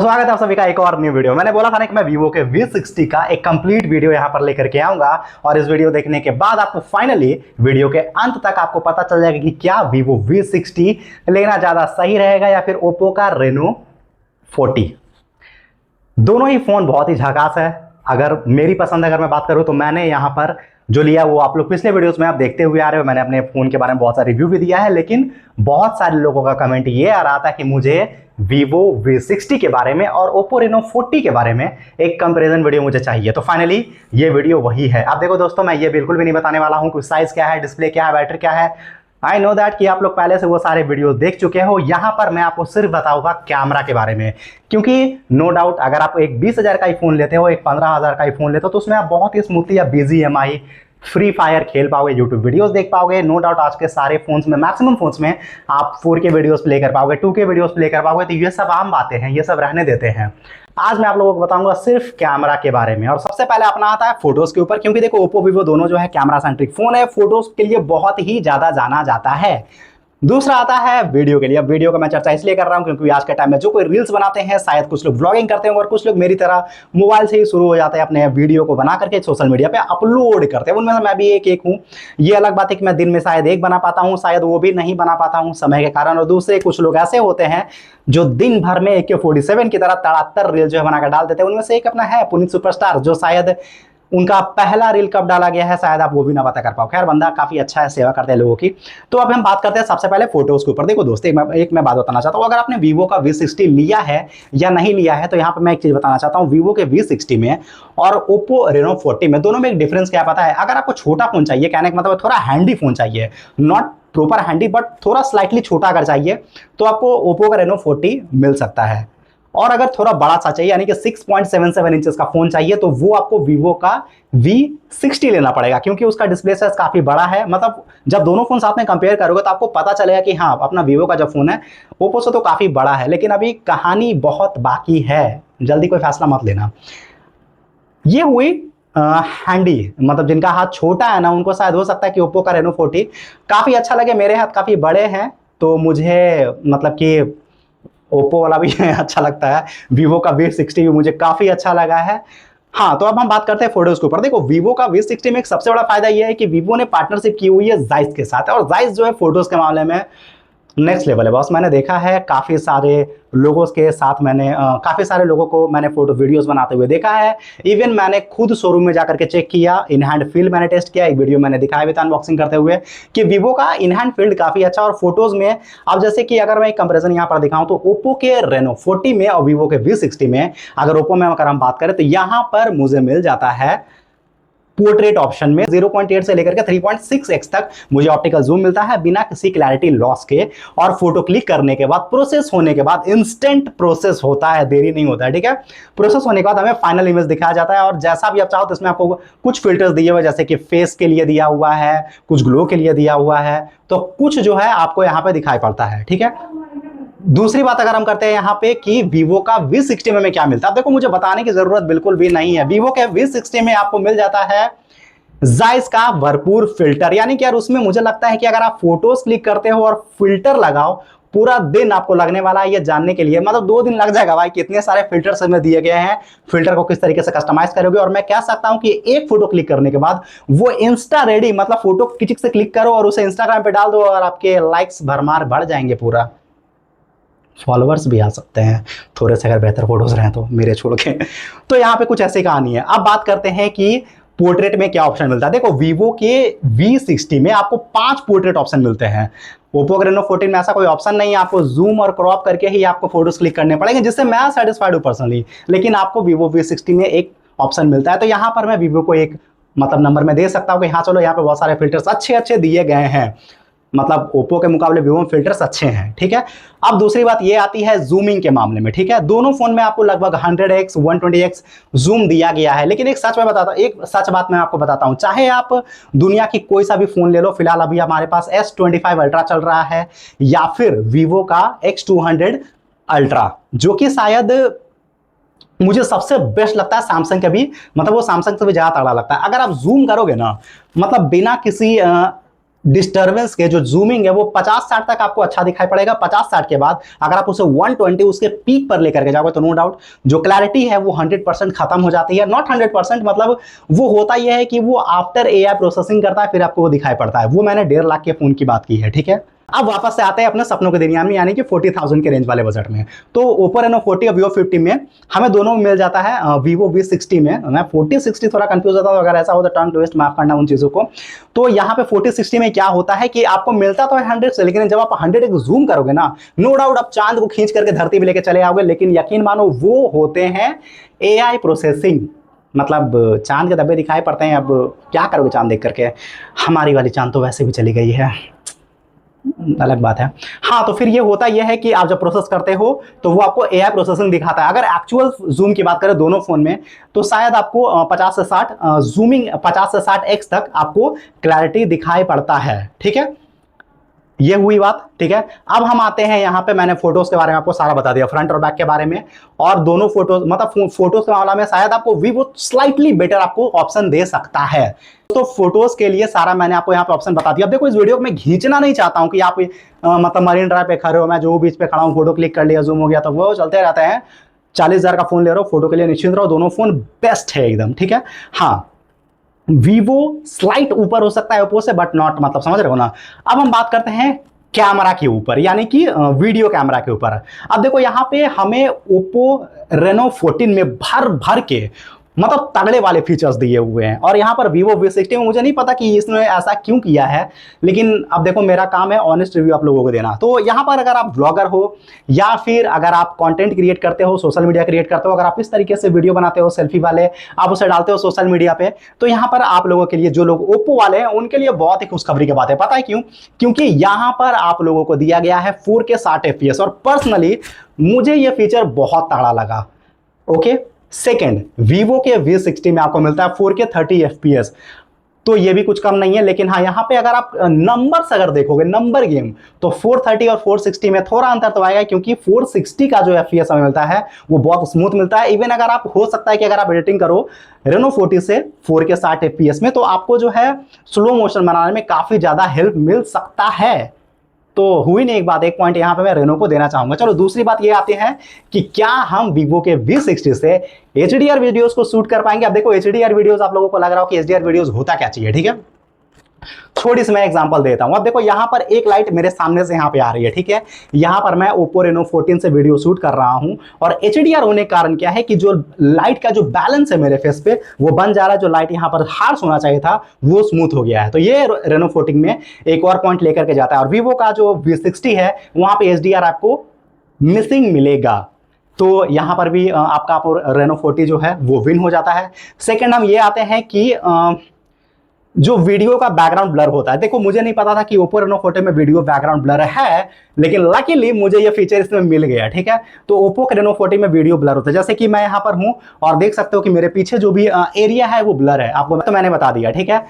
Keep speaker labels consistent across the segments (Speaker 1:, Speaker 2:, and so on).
Speaker 1: स्वागत है आप सभी का एक और न्यू वीडियो। मैंने बोला था ना कि मैं Vivo के V60 का एक कंप्लीट वीडियो यहां पर लेकर के आऊंगा और इस वीडियो देखने के बाद आपको फाइनली वीडियो के अंत तक आपको पता चल जाएगा कि क्या Vivo V60 लेना ज्यादा सही रहेगा या फिर Oppo का Reno 40। दोनों ही फोन बहुत ही झकास है। अगर मेरी पसंद अगर मैं बात करूं तो मैंने यहां पर जो लिया वो आप लोग पिछले वीडियोस में आप देखते हुए आ रहे हो। मैंने अपने फोन के बारे में बहुत सारा रिव्यू भी दिया है, लेकिन बहुत सारे लोगों का कमेंट ये आ रहा था कि मुझे Vivo V60 के बारे में और Oppo Reno 40 के बारे में एक कंपैरिजन वीडियो मुझे चाहिए। तो फाइनली ये वीडियो वही है। आप देखो दोस्तों, मैं ये बिल्कुल भी नहीं बताने वाला हूं कि साइज क्या है, डिस्प्ले क्या है, बैटरी क्या है। आई नो दैट कि आप लोग पहले से वो सारे वीडियोस देख चुके हो। यहां पर मैं आपको सिर्फ बताऊंगा कैमरा के बारे में, क्योंकि नो डाउट अगर आप एक 20,000 का ही फोन लेते हो, एक 15,000 का ही फोन लेते हो, तो उसमें आप बहुत ही स्मूथली या BGMI फ्री फायर खेल पाओगे, यूट्यूब वीडियोस देख पाओगे। नो डाउट आज के सारे फोन्स में, मैक्सिमम फोन्स में आप 4K वीडियोस प्ले कर पाओगे, 2K वीडियोस प्ले कर पाओगे। तो ये सब आम बातें हैं, ये सब रहने देते हैं। आज मैं आप लोगों को बताऊंगा सिर्फ कैमरा के बारे में। और सबसे पहले अपना आता है फोटोज के ऊपर, क्योंकि देखो Oppo Vivo दोनों जो है कैमरा सेंट्रिक फोन है, फोटोज के लिए बहुत ही ज्यादा जाना जाता है। दूसरा आता है वीडियो के लिए। अब वीडियो का मैं चर्चा इसलिए कर रहा हूं क्योंकि आज के टाइम में जो कोई रील्स बनाते हैं, शायद कुछ लोग व्लॉगिंग करते हैं और कुछ लोग मेरी तरह मोबाइल से ही शुरू हो जाते हैं अपने वीडियो को बना करके सोशल मीडिया पे अपलोड करते हैं। उनमें से मैं भी एक हूं। ये अलग बात है कि मैं दिन में शायद एक बना पाता हूं, शायद वो भी नहीं बना पाता हूं समय के कारण। और दूसरे कुछ लोग ऐसे होते हैं जो दिन भर में AK-47 की तरह तड़ातर रील जो है बनाकर डाल देते हैं। उनमें से एक अपना है पुनीत सुपरस्टार, जो शायद उनका पहला रील कब डाला गया है शायद आप वो भी ना पता कर पाओ। खैर, बंदा काफी अच्छा है, सेवा करते हैं लोगों की। तो अब हम बात करते हैं सबसे पहले फोटोज के ऊपर। देखो दोस्तों, एक मैं बात बताना चाहता हूँ। अगर आपने Vivo का V60 लिया है या नहीं लिया है, तो यहाँ पर मैं एक चीज बताना चाहता हूँ। Vivo के V60 में और Oppo Reno 40 में, दोनों में एक डिफरेंस क्या पता है? अगर आपको छोटा फोन चाहिए, कहने का मतलब थोड़ा हैंडी फोन चाहिए, नॉट प्रॉपर हैंडी बट थोड़ा स्लाइटली छोटा अगर चाहिए, तो आपको Oppo का Reno 40 मिल सकता है। और अगर थोड़ा बड़ा सा चाहिए, यानी कि 6.77 इंचेस का फोन चाहिए, तो वो आपको Vivo का V60 लेना पड़ेगा, क्योंकि उसका डिस्प्ले साइज काफी बड़ा है। मतलब जब दोनों फोन साथ में कंपेयर करोगे तो आपको पता चलेगा कि हाँ, अपना Vivo का जो फोन है Oppo से तो काफी बड़ा है। लेकिन अभी कहानी बहुत बाकी है, जल्दी कोई फैसला मत लेना। ये हुई हैंडी, मतलब जिनका हाथ छोटा है ना, उनको शायद हो सकता है कि Oppo का Reno 40 काफी अच्छा लगे। मेरे हाथ काफी बड़े हैं, तो मुझे मतलब कि Oppo वाला भी अच्छा लगता है। Vivo का V60 भी मुझे काफी अच्छा लगा है। हाँ, तो अब हम बात करते हैं फोटोज के ऊपर। देखो Vivo का V60 में एक सबसे बड़ा फायदा यह है कि Vivo ने पार्टनरशिप की हुई है Zeiss के साथ, और Zeiss जो है फोटोज के मामले में नेक्स्ट लेवल है बॉस। मैंने देखा है काफ़ी सारे लोगों के साथ, मैंने काफ़ी सारे लोगों को मैंने फोटो वीडियोस बनाते हुए देखा है। इवन मैंने खुद शोरूम में जाकर के चेक किया, इन हैंड फील्ड मैंने टेस्ट किया। एक वीडियो मैंने दिखाया भी था अनबॉक्सिंग करते हुए कि Vivo का इन हैंड फील्ड काफ़ी अच्छा। और फोटोज़ में अब जैसे कि अगर मैं एक कंपेरिजन यहाँ पर दिखाऊँ, तो Oppo के Reno 40 में और Vivo के V60 में, अगर Oppo में अगर हम बात करें, तो यहाँ पर मुझे मिल जाता है पोर्ट्रेट ऑप्शन में 0.8 से लेकर के 3.6x तक मुझे ऑप्टिकल जूम मिलता है बिना किसी क्लैरिटी लॉस के। और फोटो क्लिक करने के बाद, प्रोसेस होने के बाद, इंस्टेंट प्रोसेस होता है, देरी नहीं होता है, ठीक है। प्रोसेस होने के बाद हमें फाइनल इमेज दिखाया जाता है, और जैसा भी आप चाहो तो इसमें आपको कुछ फिल्टर्स दिए हुए, जैसे कि फेस के लिए दिया हुआ है, कुछ ग्लो के लिए दिया हुआ है, तो कुछ जो है आपको यहाँ पे दिखाई पड़ता है, ठीक है। दूसरी बात अगर हम करते हैं यहाँ पे कि Vivo का V60 में क्या मिलता है, देखो मुझे बताने की जरूरत बिल्कुल भी नहीं है। Vivo के V60 में आपको मिल जाता है Zeiss का भरपूर फिल्टर, यानी कि यार उसमें मुझे लगता है कि अगर आप फोटोज क्लिक करते हो और फिल्टर लगाओ, पूरा दिन आपको लगने वाला है ये जानने के लिए। मतलब 2 दिन लग जाएगा भाई, कितने सारे फिल्टर्स इसमें दिए गए हैं, फिल्टर को किस तरीके से कस्टमाइज करोगे। और मैं कह सकता हूं कि एक फोटो क्लिक करने के बाद वो इंस्टा रेडी, मतलब फोटो किचिक से क्लिक करो और उसे इंस्टाग्राम पे डाल दो, और आपके लाइक्स भरमार बढ़ जाएंगे, पूरा फॉलोअर्स भी आ सकते हैं थोड़े से अगर बेहतर फोटोज रहे तो, मेरे छोड़ के। तो यहाँ पे कुछ ऐसी कहानी है। अब बात करते हैं कि पोर्ट्रेट में क्या ऑप्शन मिलता है। देखो Vivo के V60 में आपको 5 पोर्ट्रेट ऑप्शन मिलते हैं। Oppo के Reno 40 में ऐसा कोई ऑप्शन नहीं है, आपको जूम और क्रॉप करके ही आपको फोटोज क्लिक करने पड़ेंगे, जिससे मैं सेटिस्फाइड हूं पर्सनली। लेकिन आपको Vivo V60 में एक ऑप्शन मिलता है। तो यहाँ पर मैं Vivo को एक मतलब नंबर में दे सकता हूँ कि हाँ चलो, यहाँ पे बहुत सारे फिल्टर्स अच्छे अच्छे दिए गए हैं, मतलब Oppo के मुकाबले Vivo में फिल्टर्स अच्छे हैं, ठीक है। अब दूसरी बात ये आती है जूमिंग के मामले में, ठीक है। दोनों फोन में आपको लगभग 100x 120x जूम दिया गया है। लेकिन एक सच बात मैं आपको बताता हूं, चाहे आप दुनिया की कोई सा भी फोन ले लो, फिलहाल अभी हमारे पास S25 अल्ट्रा चल रहा है, या फिर Vivo का X200 अल्ट्रा, जो कि शायद मुझे सबसे बेस्ट लगता है सैमसंग के भी, मतलब वो सैमसंग से भी ज्यादा तगड़ा लगता है। अगर आप जूम करोगे ना, मतलब बिना किसी डिस्टर्बेंस के जो जूमिंग है वो 50-60 तक आपको अच्छा दिखाई पड़ेगा। 50-60 के बाद अगर आप उसे 120 उसके पीक पर लेकर के जाओगे तो नो डाउट जो क्लैरिटी है वो 100% खत्म हो जाती है। नॉट 100%, मतलब वो होता ही है कि वो आफ्टर एआई प्रोसेसिंग करता है फिर आपको वो दिखाई पड़ता है। वो मैंने 1.5 लाख के फोन की बात की है, ठीक है। अब वापस से आते हैं अपने सपनों के दुनिया में, यानी कि 40,000 के रेंज वाले बजट में। तो ओप्पो रेनो 40 और वीवो 50 में हमें दोनों में मिल जाता है। वीवो V60 में मैं 40-60 थोड़ा कंफ्यूज होता हूँ, अगर ऐसा हो तो टंग ट्विस्ट माफ करना उन चीज़ों को। तो यहाँ पे 40-60 में क्या होता है कि आपको मिलता तो है 100 से, लेकिन जब आप 100 एक जूम करोगे ना, नो डाउट आप चांद को खींच करके धरती पे लेके चले आओगे, लेकिन यकीन मानो वो होते हैं AI प्रोसेसिंग। मतलब चांद के धब्बे दिखाई पड़ते हैं, अब क्या करोगे चांद देख करके। हमारी वाली चांद तो वैसे भी चली गई है, अलग बात है। हाँ, तो फिर ये होता यह है कि आप जब प्रोसेस करते हो तो वो आपको AI प्रोसेसिंग दिखाता है। अगर एक्चुअल जूम की बात करें दोनों फोन में तो शायद आपको 50 से 60 जूमिंग 50 से 60x तक आपको क्लैरिटी दिखाई पड़ता है, ठीक है। ये हुई बात, ठीक है। अब हम आते हैं यहाँ पे, मैंने फोटोज के बारे में आपको सारा बता दिया, फ्रंट और बैक के बारे में। और दोनों फोटोज, मतलब फोटोज के मामला में शायद आपको वीवो स्लाइटली बेटर आपको ऑप्शन दे सकता है। तो फोटोज के लिए सारा मैंने आपको यहाँ पे ऑप्शन बता दिया। अब देखो, इस वीडियो को मैं खींचना नहीं चाहता हूँ कि आप मतलब मरीन ड्राइव पे खड़े हो, मैं जो बीच पे खड़ा हूँ, फोटो क्लिक कर लिया, जूम हो गया, तो वो चलते रहते हैं। 40,000 का फोन ले रहे हो, फोटो के लिए निश्चिंत रहो, दोनों फोन बेस्ट है एकदम, ठीक है। हाँ, वीवो स्लाइट ऊपर हो सकता है ओप्पो से, बट नॉट, मतलब समझ रहे हो ना। अब हम बात करते हैं कैमरा के ऊपर, यानी कि वीडियो कैमरा के ऊपर। अब देखो यहाँ पे हमें ओप्पो रेनो 14 में भर भर के मतलब तगड़े वाले फीचर्स दिए हुए हैं। और यहाँ पर वीवो V60 में मुझे नहीं पता कि इसने ऐसा क्यों किया है, लेकिन अब देखो मेरा काम है ऑनेस्ट रिव्यू आप लोगों को देना। तो यहाँ पर अगर आप ब्लॉगर हो या फिर अगर आप कंटेंट क्रिएट करते हो, सोशल मीडिया क्रिएट करते हो, अगर आप इस तरीके से वीडियो बनाते हो सेल्फी वाले, आप उसे डालते हो सोशल मीडिया पे, तो यहाँ पर आप लोगों के लिए, जो लोग ओप्पो वाले हैं उनके लिए बहुत ही खुशखबरी की बात है। पता है क्यों? क्योंकि यहाँ पर आप लोगों को दिया गया है 4K 60 FPS, और पर्सनली मुझे ये फीचर बहुत तगड़ा लगा। ओके, सेकेंड, वीवो के V60 में आपको मिलता है 4K 30 FPS, तो ये भी कुछ कम नहीं है। लेकिन हाँ, यहाँ पे अगर आप नंबर्स अगर देखोगे, नंबर गेम, तो 430 और 460 में थोड़ा अंतर तो आएगा, क्योंकि 460 का जो FPS हमें मिलता है वो बहुत स्मूथ मिलता है। इवन अगर आप, हो सकता है कि अगर आप एडिटिंग करो रेनो 40 से 4K 60 FPS में, तो आपको जो है स्लो मोशन बनाने में काफी ज्यादा हेल्प मिल सकता है। तो हुई नहीं एक बात, एक पॉइंट यहाँ पे मैं रेनो को देना चाहूंगा। चलो दूसरी बात ये आती है कि क्या हम वीवो के V60 से HDR वीडियोस को शूट कर पाएंगे। अब देखो, HDR वीडियोस, आप लोगों को लग रहा हो कि HDR वीडियोस होता क्या चाहिए, ठीक है। थोड़ी सी मैं एग्जांपल देता हूं। अब देखो, यहाँ पर एक लाइट मेरे सामने से यहाँ पे आ रही है, ठीक है। यहाँ पर मैं ओप्पो रेनो 14 से वीडियो शूट कर रहा हूं, और HDR होने के कारण क्या है कि जो लाइट का जो बैलेंस है मेरे फेस पे वो बन जा रहा है। जो लाइट यहाँ पर हार्श होना चाहिए था वो स्मूथ हो गया है। तो ये रेनो 14 में एक और पॉइंट लेकर के जाता है। और वीवो का जो V60 है वहां पे HDR आपको मिसिंग मिलेगा। तो यहां पर भी आपका रेनो 40 जो है वो विन हो जाता है। सेकेंड, हम ये आते हैं कि जो वीडियो का बैकग्राउंड ब्लर होता है। देखो, मुझे नहीं पता था कि ओप्पो रेनो 40 में वीडियो बैकग्राउंड ब्लर है, लेकिन लकीली मुझे ये फीचर इसमें मिल गया, ठीक है। तो ओप्पो के रेनो 40 में वीडियो ब्लर होता है, जैसे कि मैं यहाँ पर हूँ और देख सकते हो कि मेरे पीछे जो भी एरिया है वो ब्लर है, आपको तो मैंने बता दिया, ठीक है।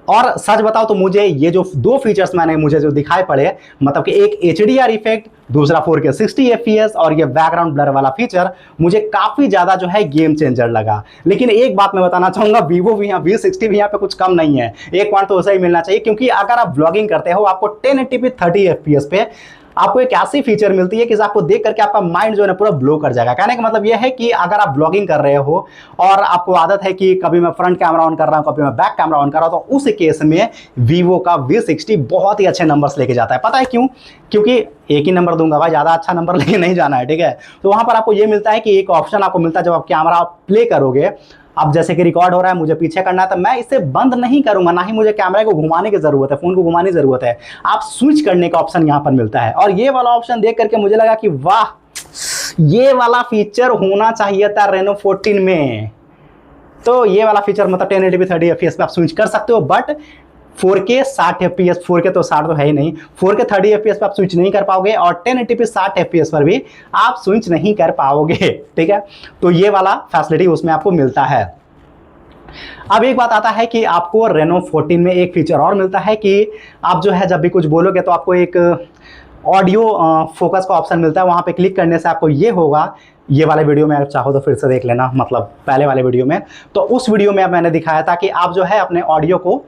Speaker 1: और सच बताओ तो मुझे ये जो दो फीचर्स मुझे जो दिखाई पड़े, मतलब कि एक HDR इफेक्ट, दूसरा 4K 60 FPS, और ये बैकग्राउंड ब्लर वाला फीचर मुझे काफी ज्यादा जो है गेम चेंजर लगा। लेकिन एक बात मैं बताना चाहूंगा, वीवो भी यहाँ V60 भी यहाँ पे कुछ कम नहीं है। एक पॉइंट तो ऐसा ही मिलना चाहिए, क्योंकि अगर आप ब्लॉगिंग करते हो, आपको 1080p 30 FPS पे आपको एक ऐसी फीचर मिलती है कि आपको देख करके आपका माइंड जो है पूरा ब्लो कर जाएगा। कहने का मतलब यह है कि अगर आप ब्लॉगिंग कर रहे हो और आपको आदत है कि कभी मैं फ्रंट कैमरा ऑन कर रहा हूं, कभी मैं बैक कैमरा ऑन कर रहा हूं, तो उस केस में वीवो का V60 बहुत ही अच्छे नंबर्स लेके जाता है। पता है क्यों? क्योंकि एक ही नंबर दूंगा भाई, ज्यादा अच्छा नंबर लेके नहीं जाना है, ठीक है। तो वहां पर आपको ये मिलता है कि एक ऑप्शन आपको मिलता है, जब आप कैमरा प्ले करोगे, अब जैसे कि रिकॉर्ड हो रहा है, मुझे पीछे करना है, तो मैं इसे बंद नहीं करूंगा, ना ही मुझे कैमरे को घुमाने की जरूरत है, फोन को घुमाने की जरूरत है। आप स्विच करने का ऑप्शन यहां पर मिलता है। और ये वाला ऑप्शन देख करके मुझे लगा कि वाह, ये वाला फीचर होना चाहिए था रेनो 14 में। तो ये वाला फीचर, मतलब 1080p 30 FPS पे आप स्विच कर सकते हो, बट 4K 60 FPS, 4K तो 60 तो है ही नहीं, 4K 30 FPS पे आप स्विच नहीं कर पाओगे, और 1080p 60 FPS पर भी आप स्विच नहीं कर पाओगे, ठीक है। तो ये वाला फैसिलिटी उसमें आपको मिलता है। अब एक बात आता है कि आपको रेनो 14 में एक फीचर और मिलता है कि आप जो है जब भी कुछ बोलोगे तो आपको एक ऑडियो फोकस का ऑप्शन मिलता है। वहां पे क्लिक करने से आपको ये होगा, ये वाले वीडियो में चाहो तो फिर से देख लेना, मतलब पहले वाले वीडियो में। तो उस वीडियो में मैंने दिखाया था कि आप जो है अपने ऑडियो को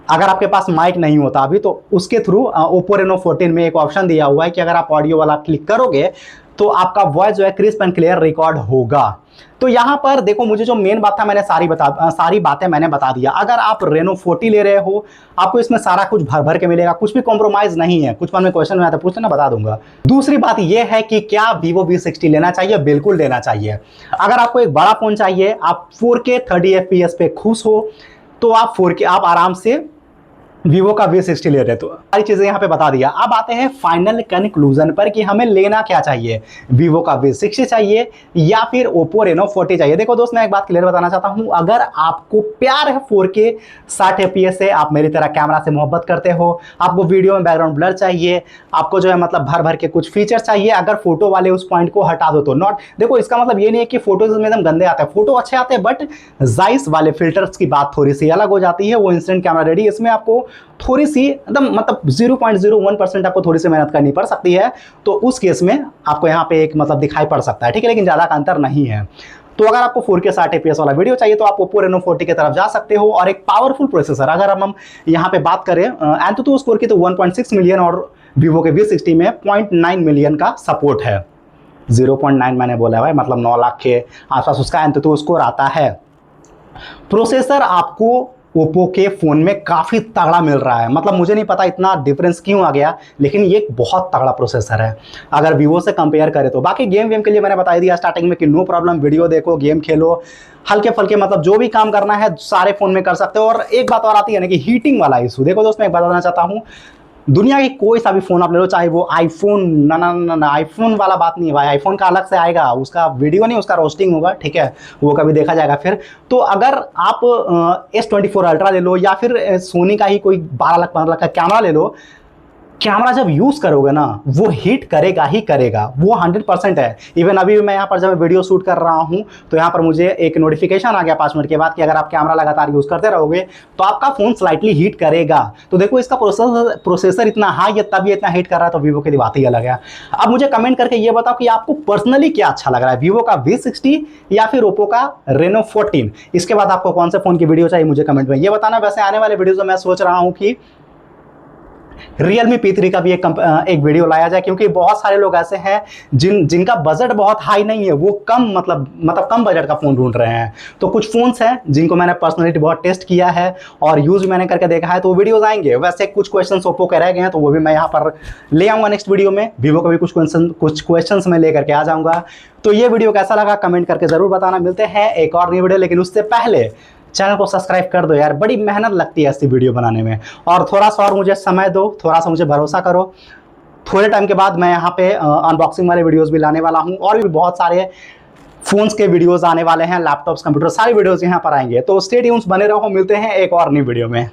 Speaker 1: अगर आपके पास माइक नहीं होता अभी तो उसके थ्रू ओप्पो रेनो 14 में एक ऑप्शन दिया हुआ है कि अगर आप ऑडियो वाला क्लिक करोगे तो आपका वॉइस जो है क्रिस्प एंड क्लियर रिकॉर्ड होगा। तो यहां पर देखो, मुझे जो मेन बात था मैंने सारी बातें मैंने बता दिया। अगर आप रेनो 40 ले रहे हो, आपको इसमें सारा कुछ भर भर के मिलेगा, कुछ भी कॉम्प्रोमाइज नहीं है। कुछ मन में क्वेश्चन में आता पूछते ना, बता दूंगा। दूसरी बात यह है कि क्या Vivo V60 लेना चाहिए? बिल्कुल लेना चाहिए। अगर आपको एक बड़ा फोन चाहिए, आप 4K 30 FPS पे खुश हो, तो आप 4K आप आराम से Vivo का V60 ले रहे, तो सारी चीजें यहाँ पे बता दिया। अब आते हैं फाइनल कंक्लूजन पर कि हमें लेना क्या चाहिए, Vivo का V60 चाहिए या फिर Oppo Reno 40 चाहिए। देखो दोस्त, मैं एक बात क्लियर बताना चाहता हूँ, अगर आपको प्यार है 4K 60 FPS से, आप मेरी तरह कैमरा से मोहब्बत करते हो, आपको वीडियो में बैकग्राउंड ब्लर चाहिए, आपको जो है मतलब भर भर के कुछ फीचर चाहिए, अगर फोटो वाले उस पॉइंट को हटा दो तो नॉट। देखो, इसका मतलब ये नहीं है कि फोटोज में एकदम गंदे आते हैं, फोटो अच्छे आते हैं, बट जाइस वाले फिल्टर्स की बात थोड़ी सी अलग हो जाती है। वो इंस्टेंट कैमरा रेडी, इसमें आपको थोड़ी सी एकदम मतलब 0.01% आपको थोड़ी सी मेहनत करनी पड़ सकती है, तो उस केस में आपको यहाँ पे एक मतलब दिखाई पड़ सकता है, ठीक है, लेकिन ज़्यादा का अंतर नहीं है। तो अगर आपको 4K 60 FPS वाला वीडियो चाहिए तो आप Oppo Reno 40 की तरफ जा सकते हो। और एक पावरफुल प्रोसेसर, अगर हम यहाँ पे बात करें AnTuTu स्कोर की, तो 1.6 मिलियन और Vivo के V60 में 0.9 मिलियन का सपोर्ट है। 0.9 मैंने बोला है भाई, मतलब 9 लाख के आसपास उसका AnTuTu स्कोर आता है। प्रोसेसर आपको ओप्पो के फोन में काफी तगड़ा मिल रहा है, मतलब मुझे नहीं पता इतना डिफरेंस क्यों आ गया, लेकिन ये बहुत तगड़ा प्रोसेसर है अगर Vivo से कंपेयर करें तो। बाकी गेम के लिए मैंने बता दिया स्टार्टिंग में कि नो प्रॉब्लम, वीडियो देखो, गेम खेलो, हल्के फल्के मतलब जो भी काम करना है सारे फोन में कर सकते हो। और एक बात और आती है ना कि हीटिंग वाला इशू। देखो दोस्त, मैं एक बताना चाहता हूँ, दुनिया की कोई सा भी फोन आप ले लो, चाहे वो आईफोन, ना ना ना ना, आईफोन वाला बात नहीं है भाई, आईफोन का अलग से आएगा, उसका वीडियो नहीं, उसका रोस्टिंग होगा, ठीक है, वो कभी देखा जाएगा फिर। तो अगर आप S24 अल्ट्रा ले लो या फिर सोनी का ही कोई 12 लाख 15 लाख का कैमरा ले लो, कैमरा जब यूज करोगे ना वो हीट करेगा ही करेगा, वो 100% है। इवन अभी मैं यहाँ पर जब वीडियो शूट कर रहा हूँ तो यहाँ पर मुझे एक नोटिफिकेशन आ गया 5 मिनट के बाद कि अगर आप कैमरा लगातार यूज करते रहोगे तो आपका फोन स्लाइटली हीट करेगा। तो देखो, इसका प्रोसेसर इतना हाई है तब ये इतना हीट कर रहा है, तो Vivo की बात ही अलग है। अब मुझे कमेंट करके ये बताओ कि आपको पर्सनली क्या अच्छा लग रहा है, Vivo का V60 या फिर Oppo का Reno 14? इसके बाद आपको कौन से फोन की वीडियो चाहिए मुझे कमेंट में ये बताना। वैसे आने वाले वीडियो में मैं सोच रहा हूँ कि Realme P3 का भी एक वीडियो लाया जाए, क्योंकि बहुत सारे लोग ऐसे हैं जिनका बजट बहुत हाई नहीं है, वो कम मतलब कम बजट का फोन ढूंढ रहे हैं। तो कुछ फोन्स हैं जिनको मैंने पर्सनली बहुत टेस्ट किया है और यूज मैंने करके देखा है, तो वो वीडियोस आएंगे। वैसे कुछ क्वेश्चंस ओप्पो के रह गए हैं तो वो भी मैं यहाँ पर ले आऊंगा नेक्स्ट वीडियो में। Vivo का भी कुछ क्वेश्चंस मैं लेकर के आ जाऊंगा। तो ये वीडियो कैसा लगा कमेंट करके जरूर बताना। मिलते हैं एक और नई वीडियो, लेकिन उससे पहले चैनल को सब्सक्राइब कर दो यार, बड़ी मेहनत लगती है ऐसी वीडियो बनाने में। और थोड़ा सा और मुझे समय दो, थोड़ा सा मुझे भरोसा करो, थोड़े टाइम के बाद मैं यहाँ पे अनबॉक्सिंग वाले वीडियोस भी लाने वाला हूँ, और भी बहुत सारे फोन्स के वीडियोस आने वाले हैं, लैपटॉप्स, कंप्यूटर, सारी वीडियोस यहाँ पर आएंगे। तो स्टे ट्यून्स, बने रहो, मिलते हैं एक और नई वीडियो में।